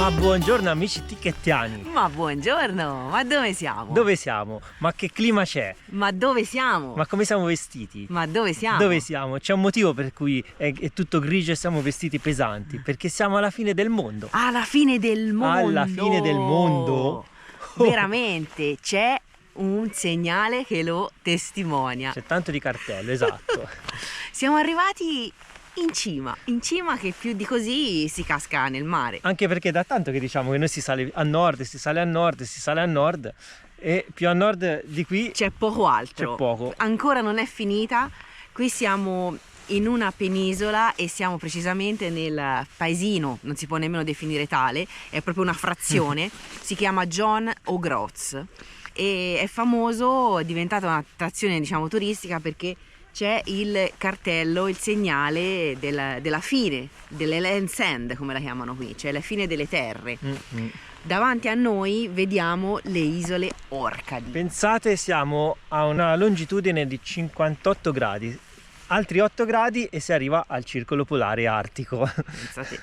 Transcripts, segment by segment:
Ma buongiorno amici tichettiani. Ma buongiorno, ma dove siamo? Dove siamo? Ma che clima c'è? Ma dove siamo? Ma come siamo vestiti? Ma dove siamo? Dove siamo? C'è un motivo per cui è tutto grigio e siamo vestiti pesanti. Perché siamo alla fine del mondo. Alla fine del mondo! Alla fine del mondo? Veramente, c'è un segnale che lo testimonia. C'è tanto di cartello, esatto. Siamo arrivati in cima che più di così si casca nel mare. Anche perché da tanto che diciamo che noi si sale a nord, si sale a nord, si sale a nord e più a nord di qui C'è poco altro. c'è poco. Ancora non è finita. Qui siamo in una penisola e siamo precisamente nel paesino, non si può nemmeno definire tale, è proprio una frazione, si chiama John O'Groats e è famoso, è diventata un'attrazione diciamo turistica perché c'è il cartello, il segnale della fine, delle Land's End come la chiamano qui, cioè la fine delle terre. Davanti a noi vediamo le isole Orcadi. Pensate, siamo a una longitudine di 58 gradi, altri 8 gradi e si arriva al circolo polare artico. Pensate.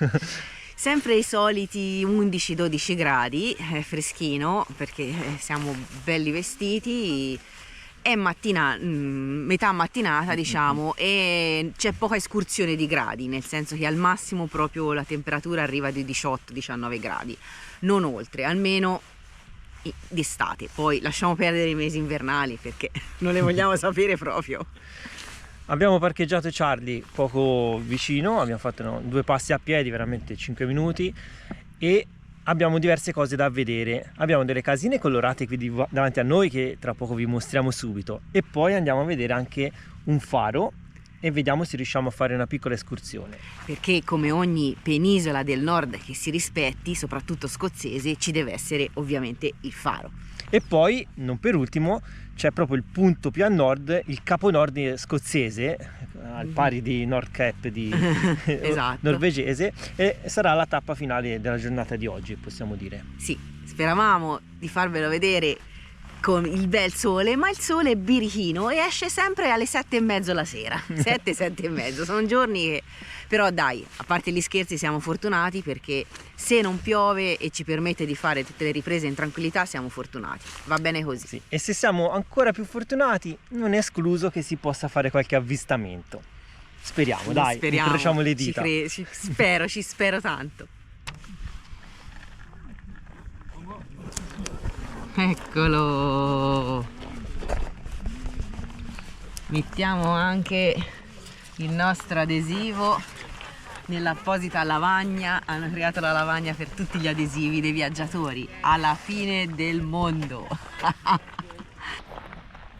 Sempre i soliti 11-12 gradi, è freschino perché siamo belli vestiti. È metà mattinata diciamo e c'è poca escursione di gradi, nel senso che al massimo proprio la temperatura arriva di 18-19 gradi, non oltre, almeno d'estate. Poi lasciamo perdere i mesi invernali perché non le vogliamo sapere proprio. Abbiamo parcheggiato Charlie poco vicino, abbiamo fatto due passi a piedi, veramente 5 minuti e abbiamo diverse cose da vedere. Abbiamo delle casine colorate qui davanti a noi che tra poco vi mostriamo subito e poi andiamo a vedere anche un faro e vediamo se riusciamo a fare una piccola escursione. Perché come ogni penisola del nord che si rispetti, soprattutto scozzese, ci deve essere ovviamente il faro. E poi, non per ultimo, c'è proprio il punto più a nord, il capo nord scozzese, al pari di Nord Cap di Esatto. norvegese, e sarà la tappa finale della giornata di oggi, possiamo dire. Sì, speravamo di farvelo vedere con il bel sole, ma il sole è birichino e esce sempre alle 7:30 la sera. 7-7:30, sono giorni che... Però dai, a parte gli scherzi siamo fortunati perché se non piove e ci permette di fare tutte le riprese in tranquillità siamo fortunati, va bene così. Sì. E se siamo ancora più fortunati non è escluso che si possa fare qualche avvistamento. Speriamo, dai, incrociamo le dita. Ci spero tanto. Eccolo, mettiamo anche il nostro adesivo nell'apposita lavagna. Hanno creato la lavagna per tutti gli adesivi dei viaggiatori alla fine del mondo.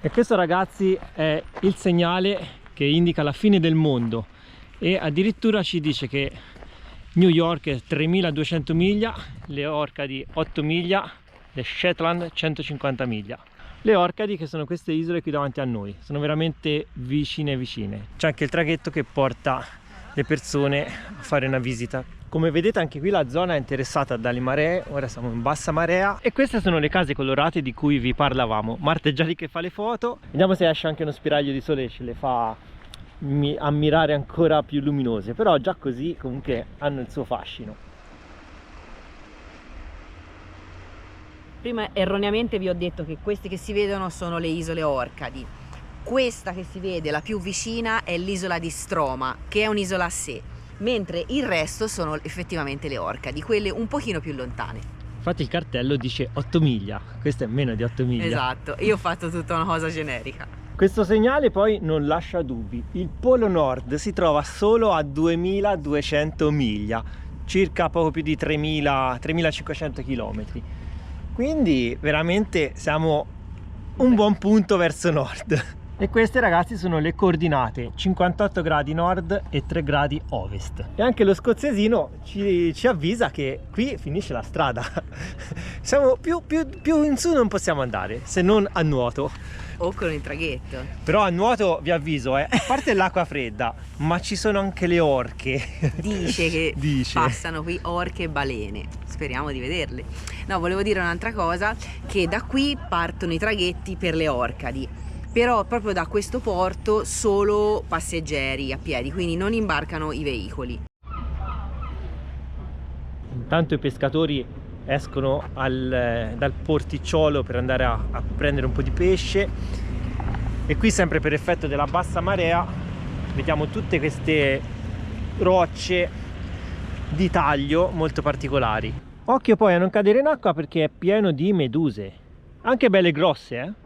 E questo ragazzi è il segnale che indica la fine del mondo e addirittura ci dice che New York è 3200 miglia, le Orcadi 8 miglia, le Shetland 150 miglia. Le Orcadi, che sono queste isole qui davanti a noi, sono veramente vicine. C'è anche il traghetto che porta le persone a fare una visita. Come vedete anche qui la zona è interessata dalle maree, ora siamo in bassa marea e queste sono le case colorate di cui vi parlavamo. Marta è già lì che fa le foto, vediamo se esce anche uno spiraglio di sole e ce le fa ammirare ancora più luminose, però già così comunque hanno il suo fascino. Prima erroneamente vi ho detto che queste che si vedono sono le isole Orcadi. Questa che si vede, la più vicina, è l'isola di Stroma, che è un'isola a sé, mentre il resto sono effettivamente le Orcadi, quelle un pochino più lontane. Infatti il cartello dice 8 miglia, questo è meno di 8 miglia. Esatto, io ho fatto tutta una cosa generica. Questo segnale poi non lascia dubbi, il polo nord si trova solo a 2200 miglia, circa poco più di 3500 km. Quindi veramente siamo un buon punto verso nord. E queste ragazzi sono le coordinate 58 gradi nord e 3 gradi ovest. E anche lo scozzesino ci avvisa che qui finisce la strada. Siamo più in su non possiamo andare, se non a nuoto. O con il traghetto. Però a nuoto vi avviso, a parte l'acqua fredda, ma ci sono anche le orche. Dice che passano qui orche e balene. Speriamo di vederle. No, volevo dire un'altra cosa, che da qui partono i traghetti per le Orcadi. Però proprio da questo porto solo passeggeri a piedi, quindi non imbarcano i veicoli. Intanto i pescatori escono dal porticciolo per andare a prendere un po' di pesce, e qui, sempre per effetto della bassa marea, vediamo tutte queste rocce di taglio molto particolari. Occhio poi a non cadere in acqua, perché è pieno di meduse, anche belle grosse, eh?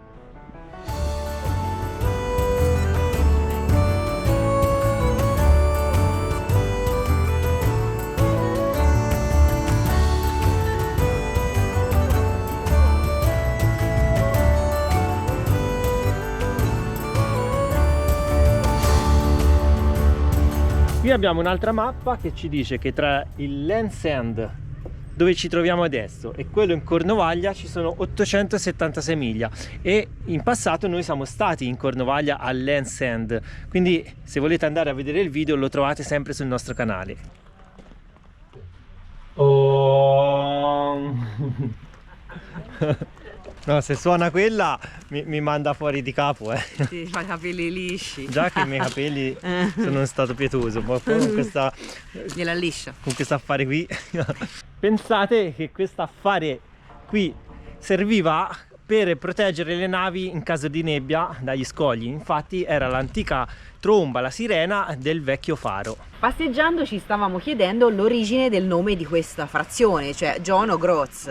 Qui abbiamo un'altra mappa che ci dice che tra il Land's End, dove ci troviamo adesso, e quello in Cornovaglia ci sono 876 miglia, e in passato noi siamo stati in Cornovaglia al Land's End, quindi se volete andare a vedere il video lo trovate sempre sul nostro canale. Oh. No, se suona quella mi manda fuori di capo, Ti fa i capelli lisci. Già che i miei capelli sono stato pietoso, ma poi con questa... Gliela liscia. Con questo affare qui. Pensate che questo affare qui serviva per proteggere le navi in caso di nebbia dagli scogli. Infatti era l'antica tromba, la sirena del vecchio faro. Passeggiando ci stavamo chiedendo l'origine del nome di questa frazione, cioè John O'Groats.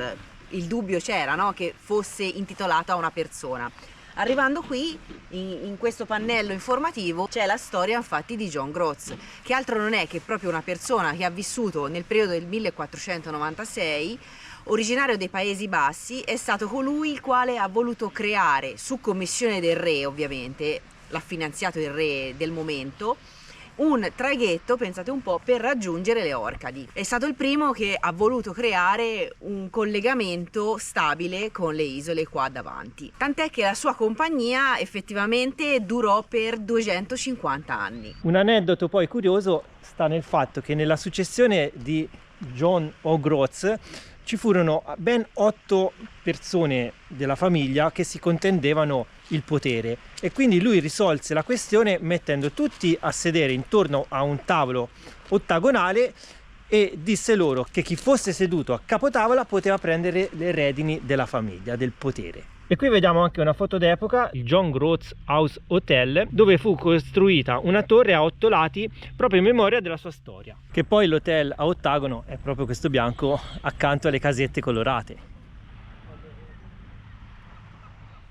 Il dubbio c'era, no? Che fosse intitolata a una persona. Arrivando qui, in questo pannello informativo, c'è la storia infatti di John Groats, che altro non è che proprio una persona che ha vissuto nel periodo del 1496, originario dei Paesi Bassi. È stato colui il quale ha voluto creare, su commissione del re ovviamente, l'ha finanziato il re del momento, un traghetto, pensate un po', per raggiungere le Orcadi. È stato il primo che ha voluto creare un collegamento stabile con le isole qua davanti. Tant'è che la sua compagnia effettivamente durò per 250 anni. Un aneddoto poi curioso sta nel fatto che nella successione di John O'Groats ci furono ben 8 persone della famiglia che si contendevano il potere, e quindi lui risolse la questione mettendo tutti a sedere intorno a un tavolo ottagonale e disse loro che chi fosse seduto a capotavola poteva prendere le redini della famiglia, del potere. E qui vediamo anche una foto d'epoca, il John Groats House Hotel, dove fu costruita una torre a 8 lati proprio in memoria della sua storia. Che poi l'hotel a ottagono è proprio questo bianco accanto alle casette colorate.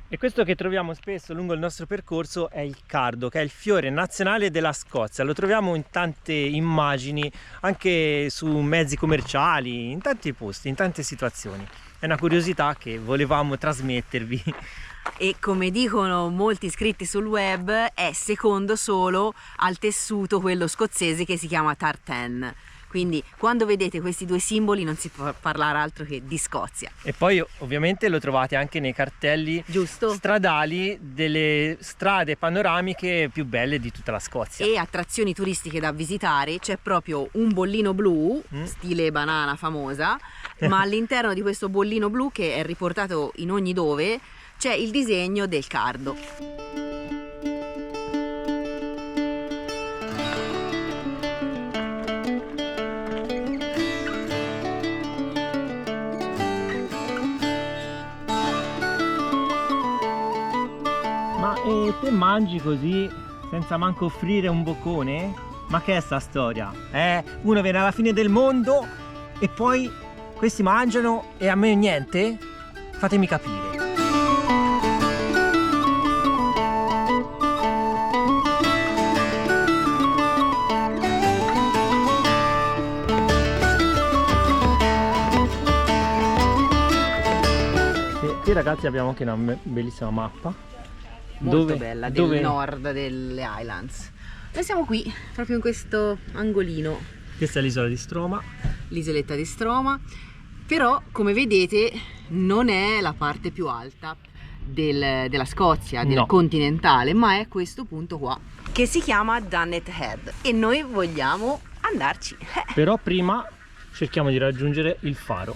E questo che troviamo spesso lungo il nostro percorso è il cardo, che è il fiore nazionale della Scozia. Lo troviamo in tante immagini, anche su mezzi commerciali, in tanti posti, in tante situazioni. È una curiosità che volevamo trasmettervi. E come dicono molti iscritti sul web, è secondo solo al tessuto quello scozzese che si chiama tartan. Quindi quando vedete questi due simboli non si può parlare altro che di Scozia. E poi ovviamente lo trovate anche nei cartelli stradali delle strade panoramiche più belle di tutta la Scozia. E attrazioni turistiche da visitare, c'è proprio un bollino blu, stile banana famosa, ma all'interno di questo bollino blu, che è riportato in ogni dove, c'è il disegno del cardo. E te mangi così senza manco offrire un boccone? Ma che è sta storia? Uno viene alla fine del mondo e poi questi mangiano e a me niente? Fatemi capire. E qui ragazzi abbiamo anche una bellissima mappa. Molto bella, del nord delle Highlands. Noi siamo qui, proprio in questo angolino. Questa è l'isola di Stroma. L'isoletta di Stroma. Però, come vedete, non è la parte più alta della Scozia, del continentale, ma è questo punto qua, che si chiama Dunnet Head. E noi vogliamo andarci. Però prima cerchiamo di raggiungere il faro.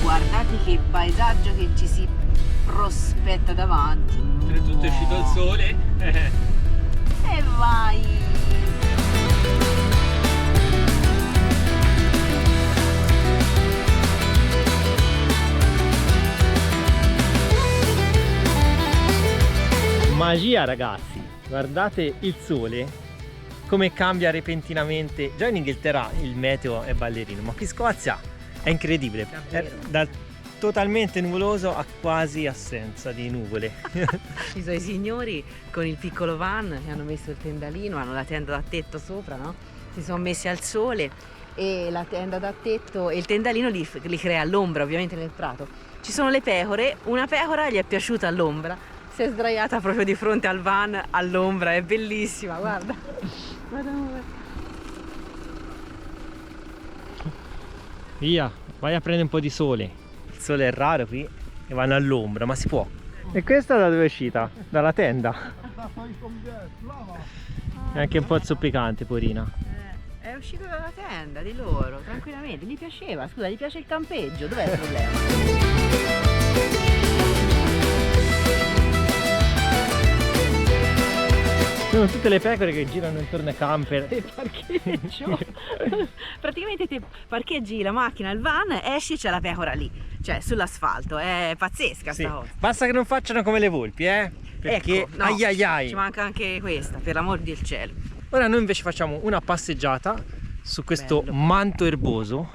Guardate che paesaggio che ci si prospetta davanti. Oltretutto è uscito il sole. E vai! magia, ragazzi. Guardate il sole come cambia repentinamente. Già in Inghilterra il meteo è ballerino, ma qui in Scozia è incredibile. È dal totalmente nuvoloso a quasi assenza di nuvole. Ci sono i signori con il piccolo van che hanno messo il tendalino, hanno la tenda da tetto sopra, no? Si sono messi al sole e la tenda da tetto e il tendalino li crea all'ombra, ovviamente nel prato. Ci sono le pecore, una pecora gli è piaciuta all'ombra, si è sdraiata proprio di fronte al van all'ombra, è bellissima, guarda. Via, vai a prendere un po' di sole. Il sole è raro qui e vanno all'ombra, ma si può. E questa da dove è uscita? Dalla tenda. È anche un po' zoppicante, porina. È uscita dalla tenda di loro, tranquillamente. Gli piaceva, scusa, gli piace il campeggio, dov'è il problema? Sono tutte le pecore che girano intorno ai camper. Il parcheggio. Praticamente te parcheggi la macchina, il van, esci e c'è la pecora lì, cioè sull'asfalto. È pazzesca sta cosa. Basta che non facciano come le volpi, perché ecco, no, ai ai ai. ci manca anche questa, per l'amor del cielo. Ora noi invece facciamo una passeggiata su questo manto erboso.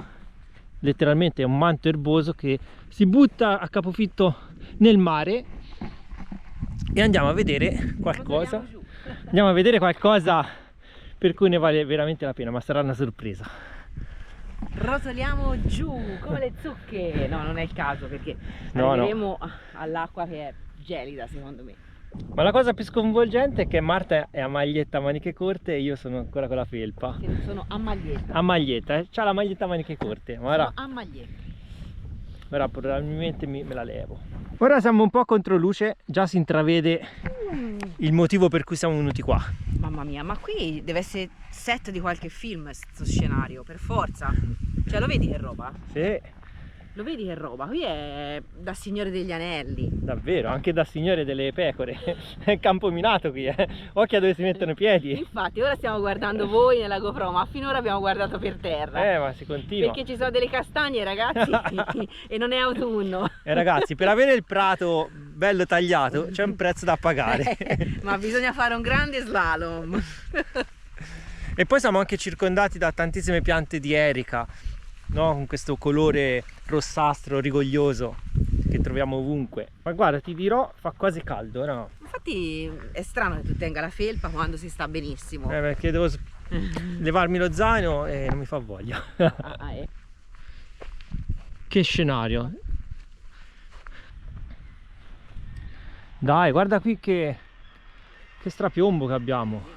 Letteralmente è un manto erboso che si butta a capofitto nel mare e andiamo a vedere qualcosa. Andiamo a vedere qualcosa per cui ne vale veramente la pena, ma sarà una sorpresa. Rotoliamo giù come le zucche. No, non è il caso perché arriveremo all'acqua che è gelida secondo me. Ma la cosa più sconvolgente è che Marta è a maglietta a maniche corte e io sono ancora con la felpa. Sì, sono a maglietta. A maglietta, c'ha la maglietta a maniche corte. Ma ora, a maglietta. Ora probabilmente me la levo. Ora siamo un po' contro luce, già si intravede il motivo per cui siamo venuti qua. Mamma mia, ma qui deve essere set di qualche film questo scenario, per forza. Cioè lo vedi che roba? Sì. Lo vedi che roba? Qui è da Signore degli Anelli. Davvero, anche da Signore delle Pecore. È campo minato qui, Occhio a dove si mettono i piedi. Infatti ora stiamo guardando voi nella GoPro, ma finora abbiamo guardato per terra. Ma si continua. Perché ci sono delle castagne, ragazzi, e non è autunno. Ragazzi, per avere il prato bello tagliato c'è un prezzo da pagare. Ma bisogna fare un grande slalom. E poi siamo anche circondati da tantissime piante di erica, no? Con questo colore rossastro rigoglioso che troviamo ovunque. Ma guarda, ti dirò, fa quasi caldo, no? Infatti è strano che tu tenga la felpa quando si sta benissimo. Perché devo levarmi lo zaino e non mi fa voglia. Che scenario. Dai, guarda qui che strapiombo che abbiamo.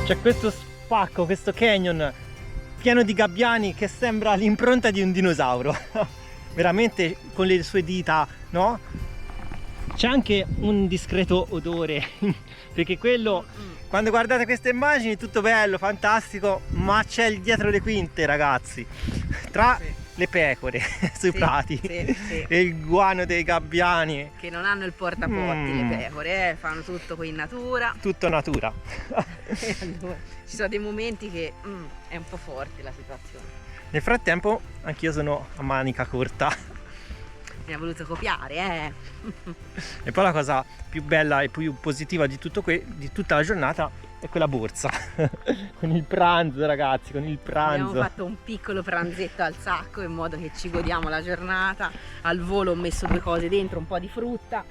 C'è questo spacco, questo canyon pieno di gabbiani che sembra l'impronta di un dinosauro. Veramente con le sue dita, no? C'è anche un discreto odore, perché quello, quando guardate queste immagini, tutto bello, fantastico, ma c'è dietro le quinte, ragazzi. Tra le pecore sui prati e il guano dei gabbiani. Che non hanno il portaporti le pecore, fanno tutto qui in natura. Tutto natura. Allora, ci sono dei momenti che è un po' forte la situazione. Nel frattempo anch'io sono a manica corta. Mi ha voluto copiare, E poi la cosa più bella e più positiva di tutto di tutta la giornata è quella borsa. Con il pranzo, ragazzi, con il pranzo. Abbiamo fatto un piccolo pranzetto al sacco in modo che ci godiamo la giornata. Al volo ho messo 2 cose dentro, un po' di frutta.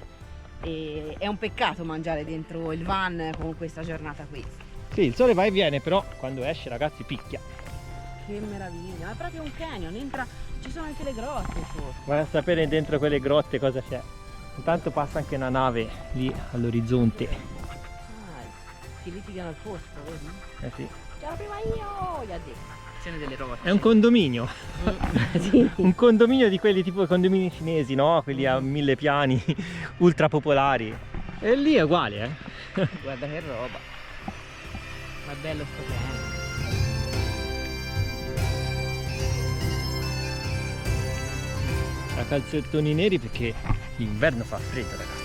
E è un peccato mangiare dentro il van con questa giornata qui. Sì, il sole va e viene, però quando esce, ragazzi, picchia. Che meraviglia, è proprio un canyon, ci sono anche le grotte sotto. Vai a sapere dentro quelle grotte cosa c'è. Intanto passa anche una nave lì all'orizzonte. Si litigano al posto, vedi? Sì. C'ero prima io, gli ha detto. Delle rocce. È un condominio. Sì. Un condominio di quelli tipo i condomini cinesi, no? Quelli a 1000 piani, ultra popolari. E lì è uguale, Guarda che roba. Ma è bello sto canyon. da calzettoni neri perché l'inverno fa freddo, ragazzi.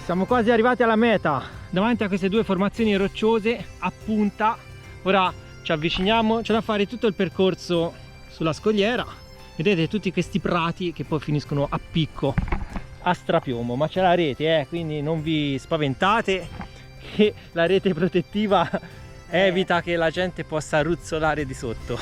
Siamo quasi arrivati alla meta, davanti a queste due formazioni rocciose a punta. Ora ci avviciniamo, c'è da fare tutto il percorso sulla scogliera. Vedete tutti questi prati che poi finiscono a picco, a strapiombo, ma c'è la rete, quindi non vi spaventate, che la rete protettiva evita che la gente possa ruzzolare di sotto.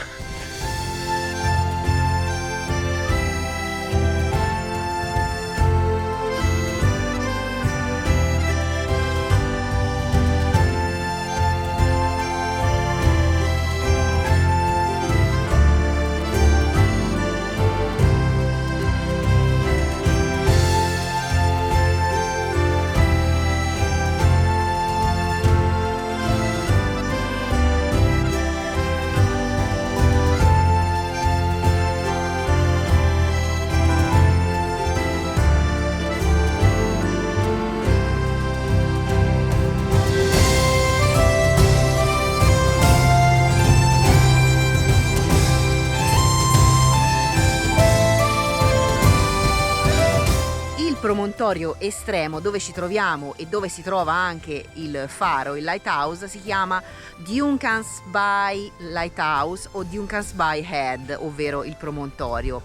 Promontorio estremo dove ci troviamo e dove si trova anche il faro, il lighthouse, si chiama Duncansby Lighthouse o Duncansby Head, ovvero il promontorio.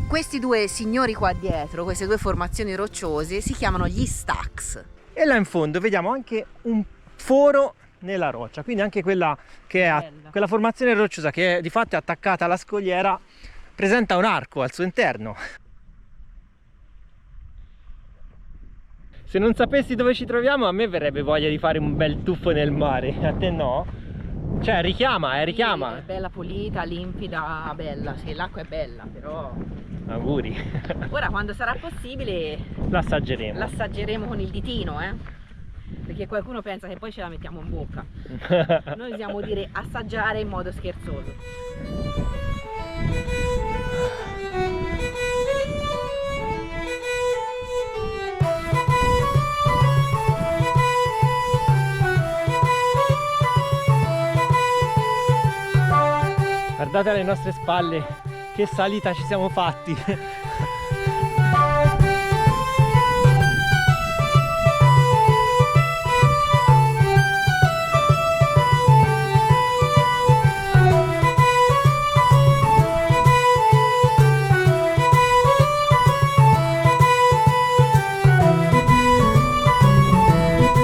Questi due signori qua dietro, queste due formazioni rocciose, si chiamano gli Stacks. E là in fondo vediamo anche un foro nella roccia, quindi anche quella che è quella formazione rocciosa che è di fatto è attaccata alla scogliera presenta un arco al suo interno. Se non sapessi dove ci troviamo, a me verrebbe voglia di fare un bel tuffo nel mare, a te no? Cioè richiama, richiama. Sì, è bella pulita, limpida, bella, sì, l'acqua è bella, però... Auguri. Ora quando sarà possibile l'assaggeremo. L'assaggeremo con il ditino, perché qualcuno pensa che poi ce la mettiamo in bocca. Noi usiamo dire assaggiare in modo scherzoso. Guardate alle nostre spalle che salita ci siamo fatti.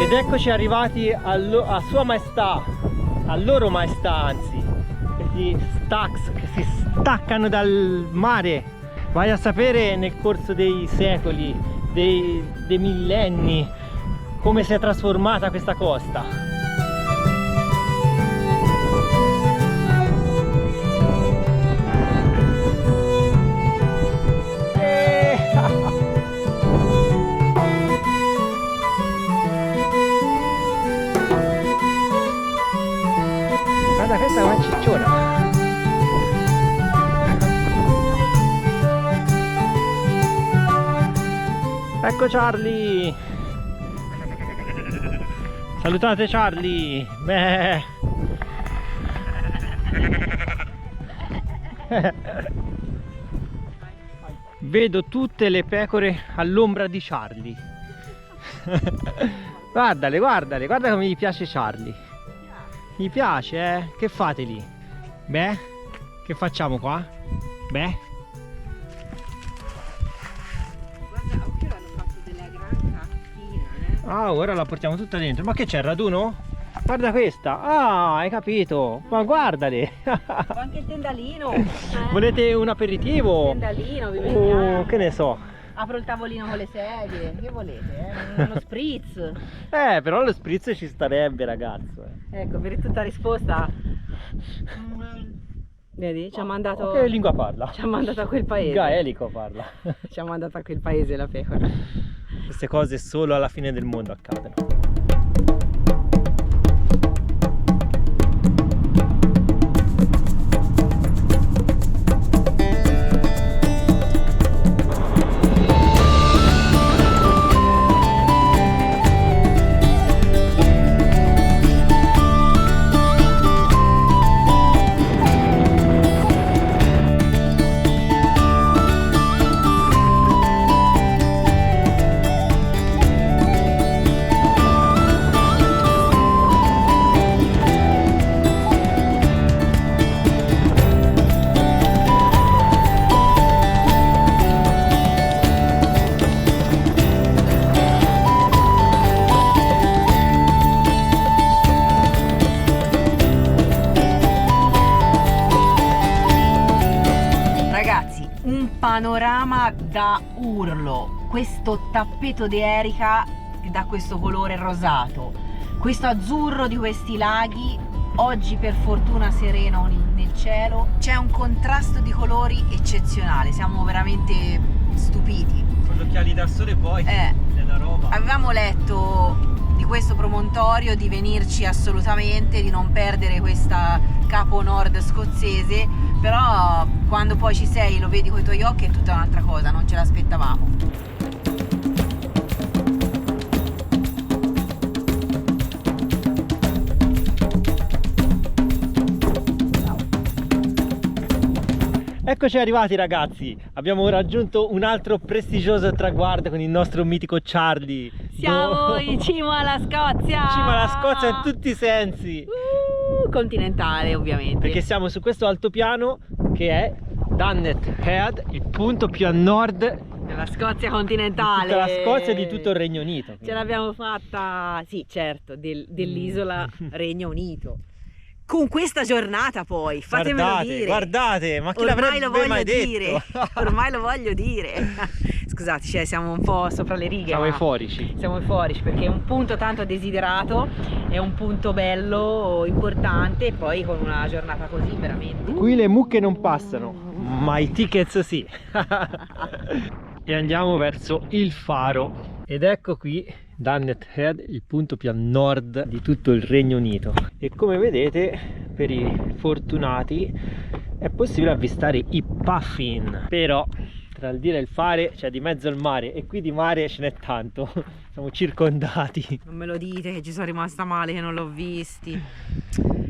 Ed eccoci arrivati a Sua Maestà, a loro maestà anzi. Stacks che si staccano dal mare, vai a sapere nel corso dei secoli, dei millenni, come si è trasformata questa costa. Guarda, questa è una cicciona. Ecco Charlie! Salutate Charlie! Beh. Vedo tutte le pecore all'ombra di Charlie. Guardale, guardale, guarda come gli piace Charlie. Gli piace, Che fate lì? Beh? Che facciamo qua? Beh? Ah, ora la portiamo tutta dentro. Ma che c'è, il raduno? Guarda questa. Ah, hai capito. Ma guardale. Ho anche il tendalino. Volete un aperitivo? Il tendalino, vi mettiamo. Che ne so. Apro il tavolino con le sedie. Che volete? Uno spritz. Però lo spritz ci starebbe, ragazzo. Ecco, per tutta risposta. Vedi? Ci ha mandato... Che lingua parla? Ci ha mandato a quel paese. Gaelico parla. Ci ha mandato a quel paese la pecora. Queste cose solo alla fine del mondo accadono. panorama da urlo, questo tappeto di Erika che dà questo colore rosato, questo azzurro di questi laghi, oggi per fortuna sereno nel cielo, c'è un contrasto di colori eccezionale, siamo veramente stupiti. Con gli occhiali da sole poi è da roba. Avevamo letto di questo promontorio, di venirci assolutamente, di non perdere questa capo nord scozzese, però quando poi ci sei, lo vedi con i tuoi occhi, è tutta un'altra cosa, non ce l'aspettavamo. Eccoci arrivati ragazzi, abbiamo raggiunto un altro prestigioso traguardo con il nostro mitico Charlie. Siamo in cima alla Scozia! In cima alla Scozia in tutti i sensi! Continentale ovviamente. Perché siamo su questo altopiano che è Dunnet Head, il punto più a nord della Scozia continentale. Di tutta la Scozia e di tutto il Regno Unito. Quindi. Ce l'abbiamo fatta, sì certo, dell'isola Regno Unito. Con questa giornata poi, fatemelo dire. Guardate, ma chi l'avrebbe mai detto? Ormai lo voglio dire. Scusate, cioè, siamo un po' sopra le righe. Siamo euforici. Siamo euforici perché è un punto tanto desiderato, è un punto bello, importante, e poi con una giornata così veramente. Qui le mucche non passano, ma i tickets sì. E andiamo verso il faro. Ed ecco qui Dunnet Head, il punto più a nord di tutto il Regno Unito. E come vedete, per i fortunati è possibile avvistare i puffin. Però tra il dire e il fare c'è di mezzo il mare, e qui di mare ce n'è tanto. Siamo circondati. Non me lo dite che ci sono rimasta male, che non l'ho visti.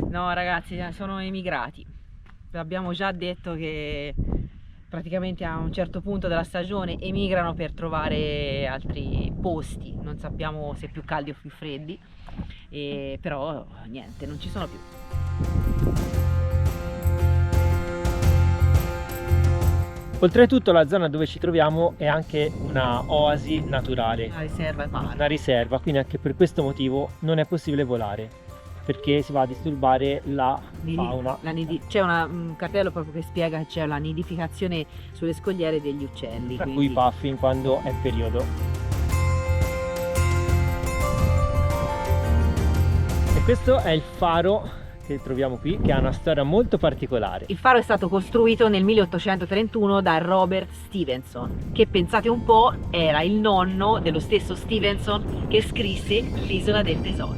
No ragazzi, sono emigrati. Abbiamo già detto che praticamente a un certo punto della stagione emigrano per trovare altri posti, non sappiamo se più caldi o più freddi, però niente, non ci sono più. Oltretutto la zona dove ci troviamo è anche una oasi naturale, Una riserva al mare. una riserva, quindi anche per questo motivo non è possibile volare, perché si va a disturbare la fauna. C'è un cartello proprio che spiega che c'è la nidificazione sulle scogliere degli uccelli. Tra cui i puffin quando è periodo. E questo è il faro che troviamo qui, che ha una storia molto particolare. Il faro è stato costruito nel 1831 da Robert Stevenson, che pensate un po' era il nonno dello stesso Stevenson che scrisse L'isola del tesoro.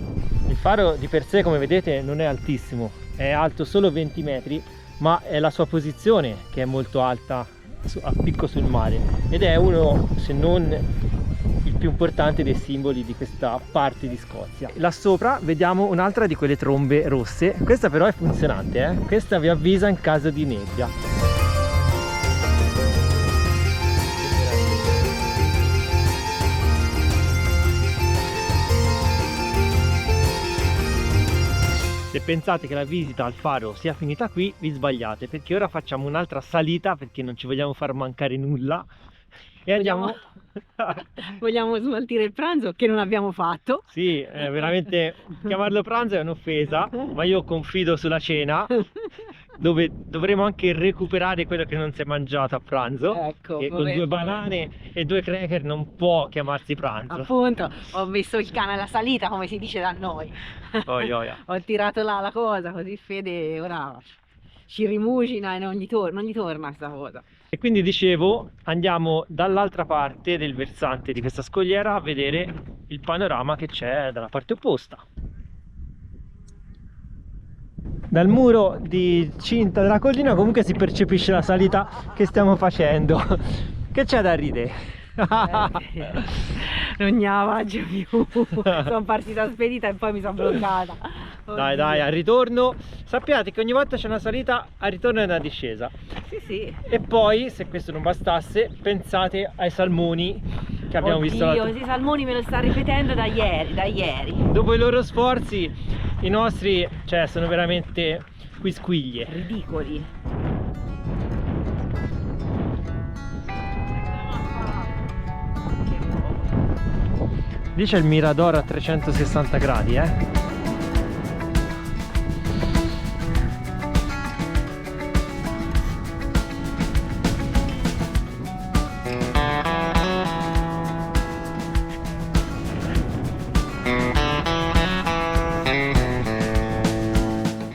Il faro di per sé, come vedete, non è altissimo, è alto solo 20 metri, ma è la sua posizione che è molto alta, a picco sul mare, ed è uno, se non il più importante, dei simboli di questa parte di Scozia. Là sopra vediamo un'altra di quelle trombe rosse, questa però è funzionante, questa vi avvisa in caso di nebbia. Se pensate che la visita al faro sia finita qui, vi sbagliate, perché ora facciamo un'altra salita perché non ci vogliamo far mancare nulla e andiamo... Vogliamo smaltire il pranzo che non abbiamo fatto. Sì, veramente chiamarlo pranzo è un'offesa, ma io confido sulla cena, dove dovremo anche recuperare quello che non si è mangiato a pranzo. Ecco, e con 2 banane e 2 cracker non può chiamarsi pranzo. Appunto, ho messo il cane alla salita, come si dice da noi. Ho tirato là la cosa, così Fede ora ci rimugina e non gli torna questa cosa. E quindi dicevo, andiamo dall'altra parte del versante di questa scogliera a vedere il panorama che c'è dalla parte opposta. Dal muro di cinta della collina comunque si percepisce la salita che stiamo facendo. Che c'è da ridere? Non ne avancio più. Sono partita spedita e poi mi sono bloccata. Dai dai, al ritorno sappiate che ogni volta c'è una salita, al ritorno è una discesa. Sì. E poi, se questo non bastasse, pensate ai salmoni che abbiamo visto. Questi salmoni me lo sta ripetendo da ieri. Dopo i loro sforzi, i nostri, cioè, sono veramente quisquiglie. Ridicoli. Lì c'è il mirador a 360 gradi,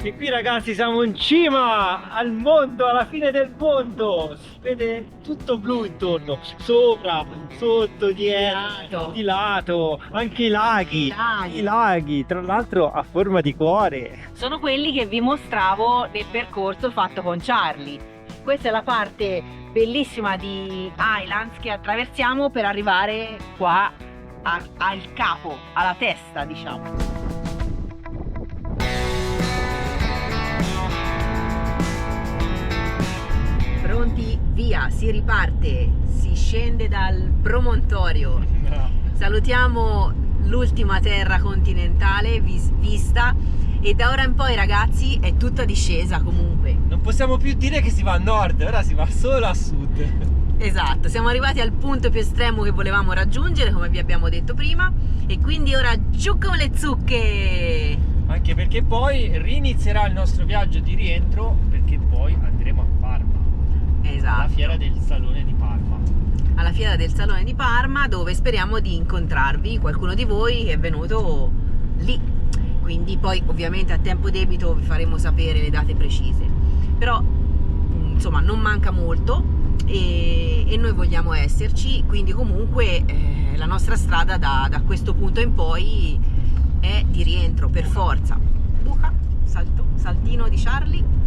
E qui ragazzi siamo in cima al mondo, alla fine del mondo. Si vede tutto blu intorno, sopra, sotto, dietro, di lato, anche i laghi. I laghi, tra l'altro a forma di cuore. Sono quelli che vi mostravo nel percorso fatto con Charlie. Questa è la parte bellissima di Highlands che attraversiamo per arrivare qua al capo, alla testa, diciamo. Pronti? Via, si riparte, si scende dal promontorio. Salutiamo l'ultima terra continentale vista e da ora in poi ragazzi è tutta discesa comunque. Non possiamo più dire che si va a nord, ora si va solo a sud. Esatto, siamo arrivati al punto più estremo che volevamo raggiungere, come vi abbiamo detto prima, e quindi ora giù con le zucche! Anche perché poi rinizierà il nostro viaggio di rientro, perché poi andremo a Parma. Esatto. Alla fiera del Salone di Parma. Alla fiera del Salone di Parma, dove speriamo di incontrarvi, qualcuno di voi è venuto lì. Quindi poi ovviamente a tempo debito vi faremo sapere le date precise. Però insomma non manca molto e noi vogliamo esserci, quindi comunque la nostra strada da questo punto in poi è di rientro per forza. Buca, saltino di Charlie.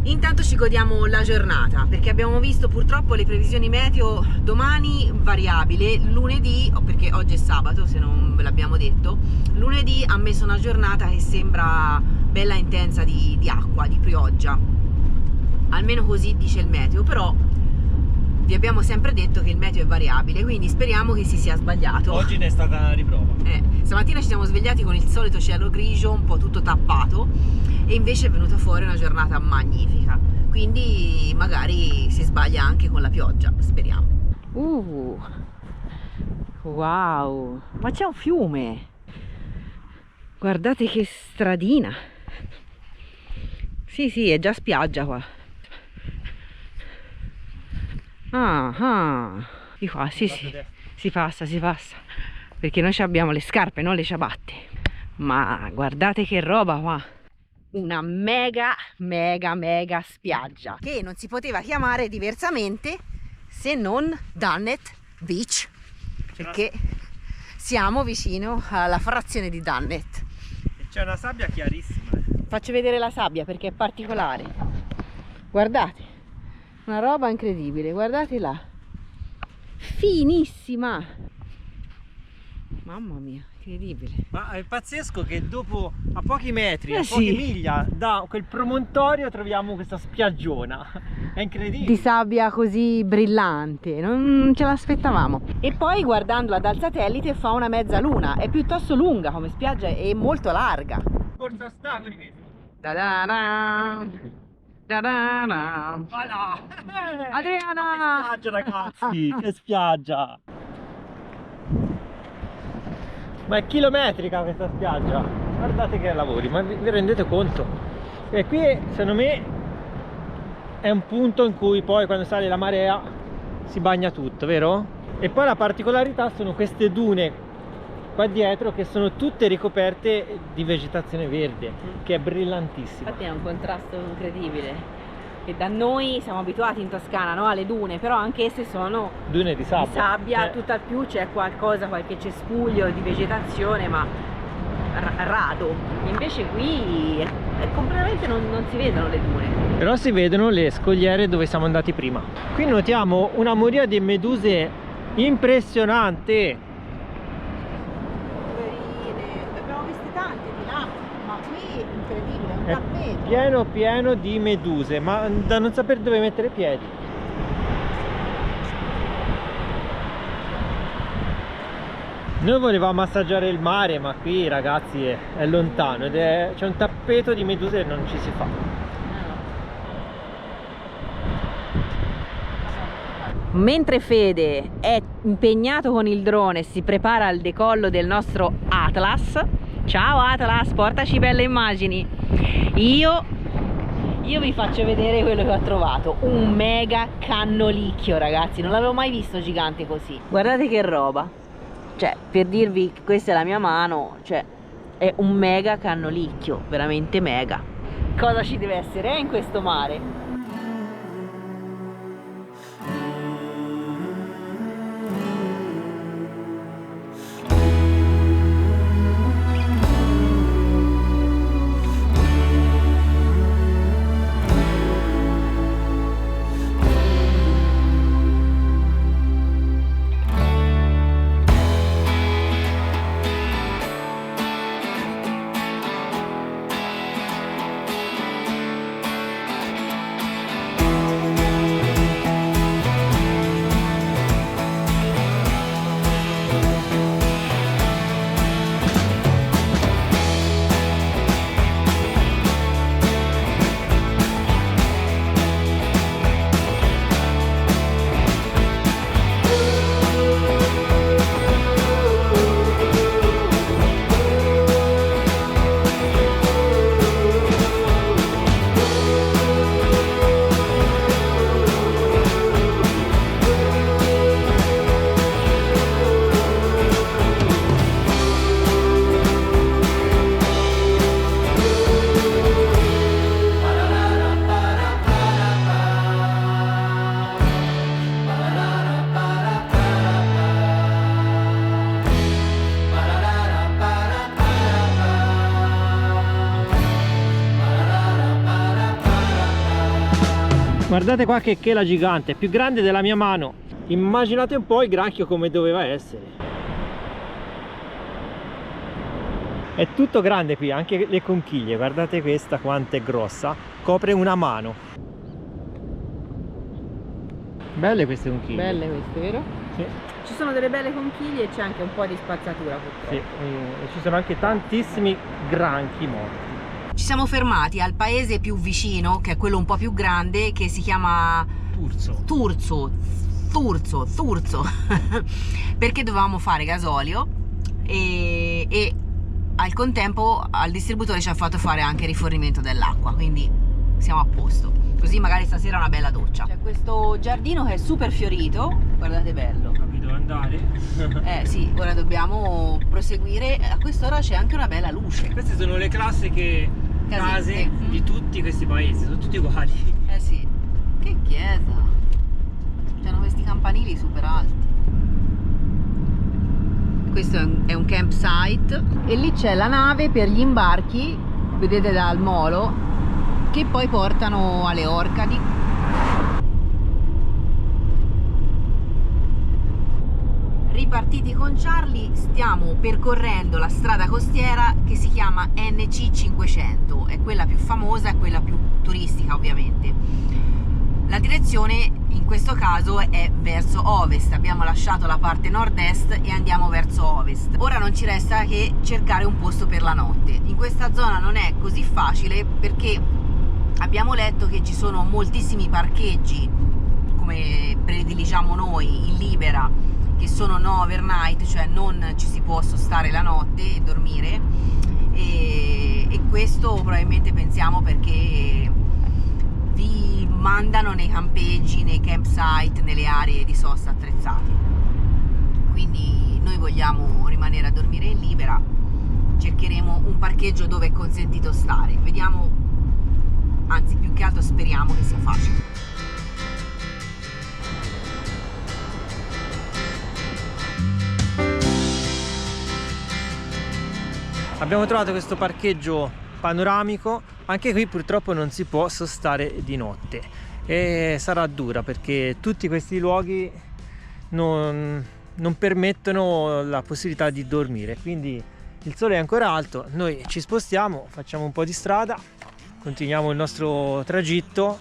Intanto ci godiamo la giornata perché abbiamo visto purtroppo le previsioni meteo. Domani variabile, lunedì, perché oggi è sabato se non ve l'abbiamo detto, lunedì ha messo una giornata che sembra bella intensa di acqua, di pioggia, almeno così dice il meteo, però vi abbiamo sempre detto che il meteo è variabile, quindi speriamo che si sia sbagliato. Oggi ne è stata una riprova. Stamattina ci siamo svegliati con il solito cielo grigio, un po' tutto tappato, e invece è venuta fuori una giornata magnifica, quindi magari si sbaglia anche con la pioggia, speriamo. Wow, ma c'è un fiume, guardate che stradina. Sì, è già spiaggia qua. Di qua, sì, si passa, perché noi abbiamo le scarpe, non le ciabatte. Ma guardate che roba qua, una mega spiaggia che non si poteva chiamare diversamente se non Dunnet Beach, perché siamo vicino alla frazione di Dunnet. C'è una sabbia chiarissima. Faccio vedere la sabbia perché è particolare, guardate, una roba incredibile, guardate là, finissima, mamma mia, incredibile. Ma è pazzesco che dopo a pochi metri, a sì, poche miglia da quel promontorio troviamo questa spiaggiona, è incredibile. Di sabbia così brillante, non ce l'aspettavamo. E poi guardandola dal satellite fa una mezzaluna, è piuttosto lunga come spiaggia e molto larga. Porta ostacoli, vedi? Adriana! Che spiaggia ragazzi, che spiaggia! Ma è chilometrica questa spiaggia, guardate che lavori, ma vi rendete conto? E qui secondo me è un punto in cui poi quando sale la marea si bagna tutto, vero? E poi la particolarità sono queste dune qua dietro che sono tutte ricoperte di vegetazione verde, che è brillantissima. Infatti è un contrasto incredibile, che da noi siamo abituati in Toscana, no, alle dune, però anche esse sono dune di sabbia, tutt'al più c'è qualcosa, qualche cespuglio di vegetazione, ma rado. Invece qui completamente non si vedono le dune, però si vedono le scogliere dove siamo andati prima. Qui notiamo una moria di meduse impressionante. abbiamo viste tante di là, ma qui è incredibile, è un tappeto. Pieno di meduse, ma da non sapere dove mettere i piedi. Noi volevamo assaggiare il mare, ma qui ragazzi è lontano ed c'è un tappeto di meduse e non ci si fa. Mentre Fede è impegnato con il drone e si prepara al decollo del nostro Atlas, ciao Atlas, portaci belle immagini, io vi faccio vedere quello che ho trovato, un mega cannolicchio ragazzi, non l'avevo mai visto gigante così, guardate che roba, cioè per dirvi che questa è la mia mano, cioè è un mega cannolicchio, veramente mega. Cosa ci deve essere in questo mare? Guardate qua che chela gigante, è più grande della mia mano. Immaginate un po' il granchio come doveva essere. È tutto grande qui, anche le conchiglie. Guardate questa quanto è grossa, copre una mano. Belle queste conchiglie. Belle queste, vero? Sì. Ci sono delle belle conchiglie e c'è anche un po' di spazzatura purtroppo. Sì, e ci sono anche tantissimi granchi morti. Ci siamo fermati al paese più vicino, che è quello un po' più grande, che si chiama Turzo, perché dovevamo fare gasolio e al contempo al distributore ci ha fatto fare anche rifornimento dell'acqua, quindi siamo a posto, così magari stasera una bella doccia. C'è questo giardino che è super fiorito, guardate bello. Capito andare? Sì, ora dobbiamo proseguire. A quest'ora c'è anche una bella luce. Queste sono le classiche case di tutti questi paesi, sono tutti uguali. Eh sì. Che chiesa! C'hanno questi campanili super alti. Questo è un campsite e lì c'è la nave per gli imbarchi, vedete dal molo, che poi portano alle Orcadi. Ripartiti con Charlie, stiamo percorrendo la strada costiera che si chiama NC 500, è quella più famosa, è quella più turistica ovviamente. La direzione in questo caso è verso ovest, abbiamo lasciato la parte nord-est e andiamo verso ovest. Ora non ci resta che cercare un posto per la notte. In questa zona non è così facile perché abbiamo letto che ci sono moltissimi parcheggi, come prediligiamo noi in Libera, che sono no overnight, cioè non ci si può sostare la notte e dormire, e questo probabilmente pensiamo perché vi mandano nei campeggi, nei campsite, nelle aree di sosta attrezzate. Quindi noi vogliamo rimanere a dormire in Libera, cercheremo un parcheggio dove è consentito stare, vediamo, anzi più che altro speriamo che sia facile. Abbiamo trovato questo parcheggio panoramico, anche qui purtroppo non si può sostare di notte e sarà dura perché tutti questi luoghi non permettono la possibilità di dormire, quindi il sole è ancora alto, noi ci spostiamo, facciamo un po' di strada, continuiamo il nostro tragitto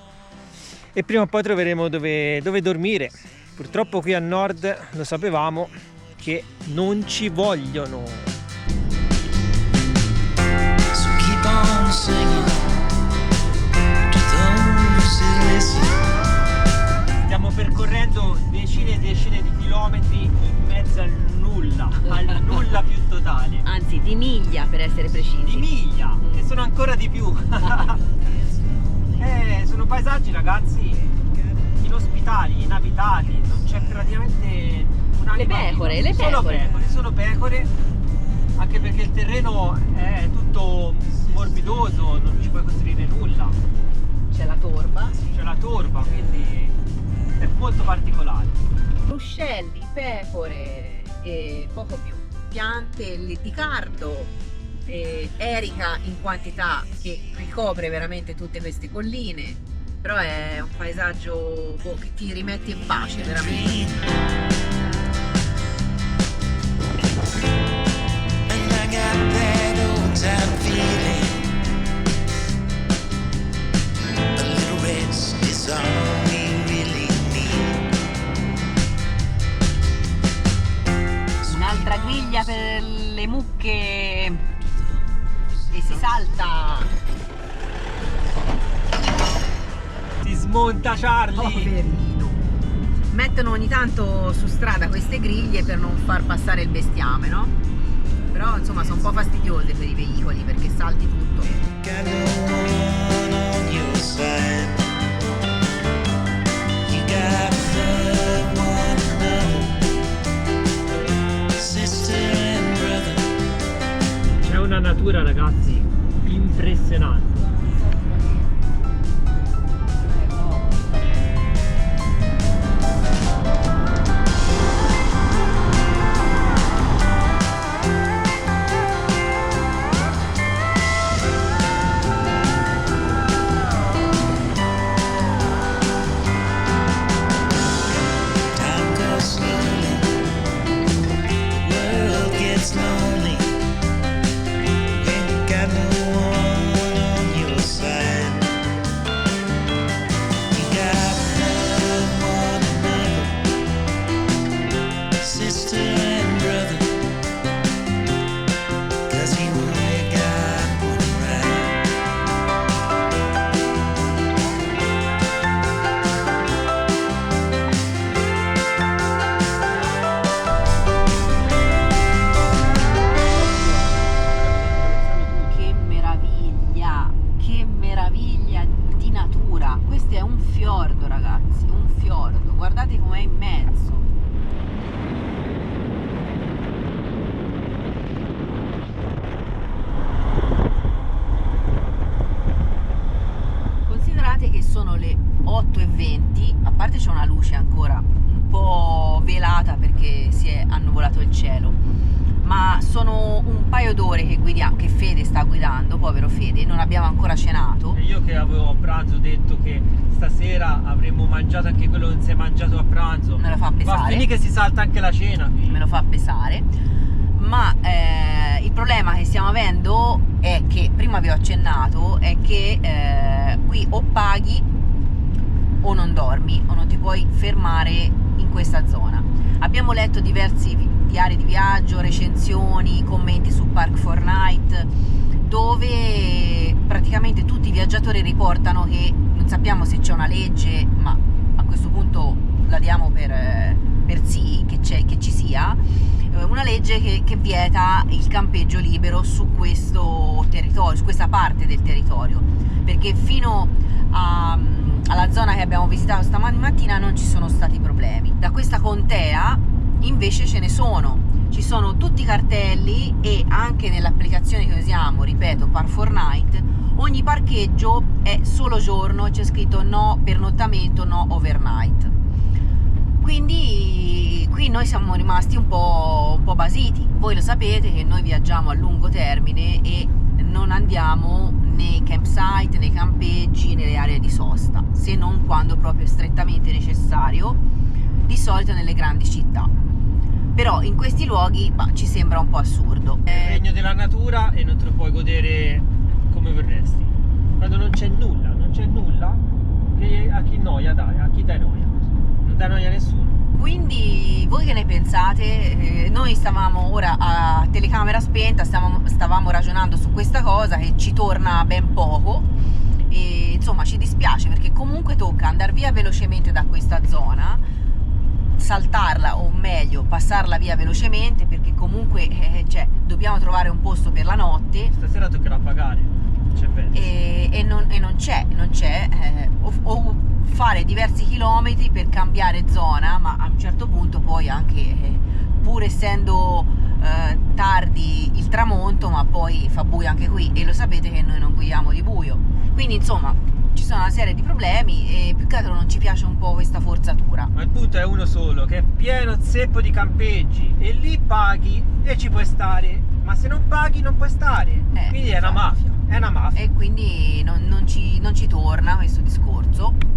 e prima o poi troveremo dove dormire. Purtroppo qui a nord lo sapevamo che non ci vogliono. Stiamo percorrendo decine e decine di chilometri in mezzo al nulla più totale. Anzi, di miglia per essere precisi. Di miglia, che sono ancora di più. Sono paesaggi, ragazzi, inospitali, inabitati, non c'è praticamente un'anima. Le pecore. Sono pecore. anche perché il terreno è tutto morbidoso, non ci puoi costruire nulla, C'è la torba. c'è la torba, quindi è molto particolare. Ruscelli, pecore e poco più. Piante di cardo, erica in quantità che ricopre veramente tutte queste colline, però è un paesaggio che ti rimette in pace veramente. Un'altra griglia per le mucche e si salta. Si smonta Charlie! Poverino. Mettono ogni tanto su strada queste griglie per non far passare il bestiame, no? Però insomma sono un po' fastidiose per i veicoli perché salti tutto. C'è una natura, ragazzi, impressionante. Che meraviglia di natura! Questo è un fiordo, ragazzi, un fiordo. Guardate com'è immenso. Considerate che sono le 8:20, a parte c'è una luce ancora un po' velata perché si è annuvolato il cielo, ma sono un paio d'ore che guidiamo, che Fede sta guidando, povero Fede, non abbiamo ancora cenato. E io che avevo a pranzo detto che stasera avremmo mangiato anche quello che non si è mangiato a pranzo. Me lo fa pesare. Ma finì che si salta anche la cena qui. Me lo fa pesare. Ma il problema che stiamo avendo è che, prima vi ho accennato, è che qui o paghi o non dormi, o non ti puoi fermare in questa zona. Abbiamo letto diversi diari di viaggio, recensioni, commenti su Park4Night, dove praticamente tutti i viaggiatori riportano che non sappiamo se c'è una legge, ma a questo punto la diamo per sì, che ci sia una legge che vieta il campeggio libero su questo territorio, su questa parte del territorio, perché fino alla zona che abbiamo visitato stamattina non ci sono stati problemi. Da questa contea invece ce ne sono, ci sono tutti i cartelli, e anche nell'applicazione che usiamo, ripeto, Park4Night, ogni parcheggio è solo giorno, c'è scritto no pernottamento, no overnight. Quindi qui noi siamo rimasti un po' basiti. Voi lo sapete che noi viaggiamo a lungo termine e non andiamo nei campsite, nei campeggi, nelle aree di sosta, se non quando proprio è strettamente necessario, di solito nelle grandi città. Però in questi luoghi ci sembra un po' assurdo. È il regno della natura e non te lo puoi godere come vorresti. Quando non c'è nulla, che a chi noia dai, a chi dai noia? Non dai noia a nessuno. Quindi voi che ne pensate? Noi stavamo ora a telecamera spenta, stavamo ragionando su questa cosa che ci torna ben poco, e insomma ci dispiace perché comunque tocca andare via velocemente da questa zona, saltarla, o meglio passarla via velocemente, perché comunque dobbiamo trovare un posto per la notte. Stasera toccherà pagare, c'è e non c'è, o fare diversi chilometri per cambiare zona, ma a un certo punto poi anche pur essendo tardi il poi fa buio anche qui e lo sapete che noi non guidiamo di buio, quindi insomma ci sono una serie di problemi e più che altro non ci piace un po' questa forzatura. Ma il punto è uno solo, che è pieno zeppo di campeggi e lì paghi e ci puoi stare, ma se non paghi non puoi stare, quindi è una mafia, è una mafia. E quindi non ci torna questo discorso.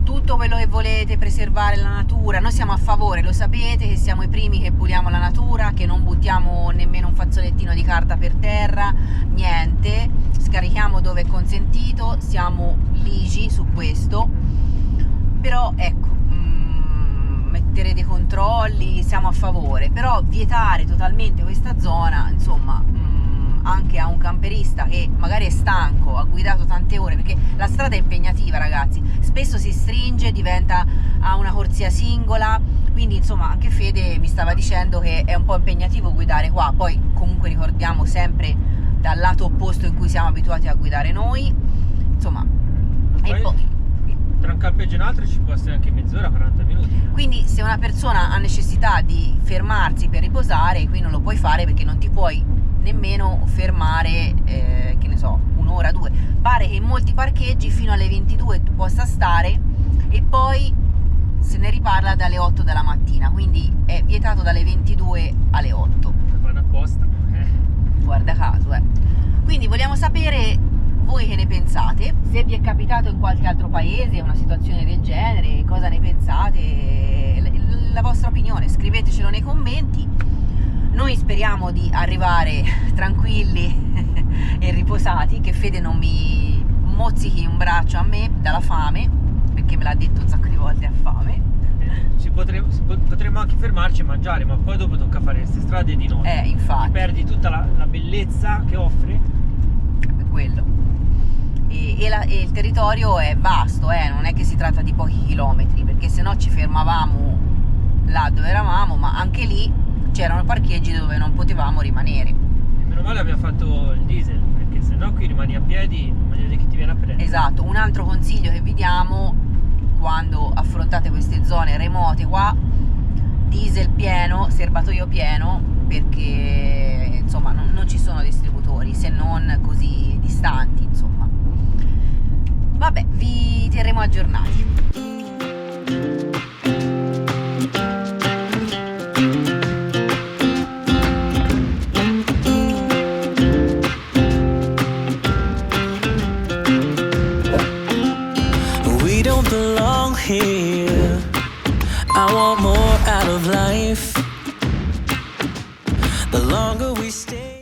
Tutto quello che volete, preservare la natura, noi siamo a favore, lo sapete che siamo i primi che puliamo la natura, che non buttiamo nemmeno un fazzolettino di carta per terra, niente, scarichiamo dove è consentito, siamo ligi su questo, però ecco, mettere dei controlli, siamo a favore, però vietare totalmente questa zona, insomma, anche a un camperista che magari è stanco, ha guidato tante ore, perché la strada è impegnativa, ragazzi, spesso si stringe, diventa a una corsia singola, quindi insomma anche Fede mi stava dicendo che è un po' impegnativo guidare qua, poi comunque ricordiamo sempre dal lato opposto in cui siamo abituati a guidare noi, insomma, e poi tra un campeggio e un altro ci può essere anche mezz'ora, 40 minuti. Quindi se una persona ha necessità di fermarsi per riposare, qui non lo puoi fare perché non ti puoi nemmeno fermare, che ne so, un'ora, due. Pare che in molti parcheggi fino alle 22 tu possa stare e poi se ne riparla dalle 8 della mattina, quindi è vietato dalle 22 alle 8. Lo fanno apposta. Guarda caso, Quindi vogliamo sapere voi che ne pensate, se vi è capitato in qualche altro paese una situazione del genere, cosa ne pensate, la vostra opinione, scrivetecelo nei commenti. Noi speriamo di arrivare tranquilli e riposati, che Fede non mi mozzichi un braccio a me dalla fame, perché me l'ha detto un sacco di volte, ha fame. Potremmo anche fermarci e mangiare, ma poi dopo tocca fare queste strade di notte. Infatti. Perdi tutta la bellezza che offre. È quello. E il territorio è vasto, non è che si tratta di pochi chilometri, perché se no ci fermavamo là dove eravamo, ma anche lì c'erano parcheggi dove non potevamo rimanere. E meno male abbiamo fatto il diesel, perché se no qui rimani a piedi, non vedete che ti viene a prendere. Esatto, un altro consiglio che vi diamo quando affrontate queste zone remote qua, diesel pieno, serbatoio pieno, perché insomma non ci sono distributori, se non così distanti, insomma. Vabbè, vi terremo aggiornati. We don't belong here. I want more out of life. The longer we stay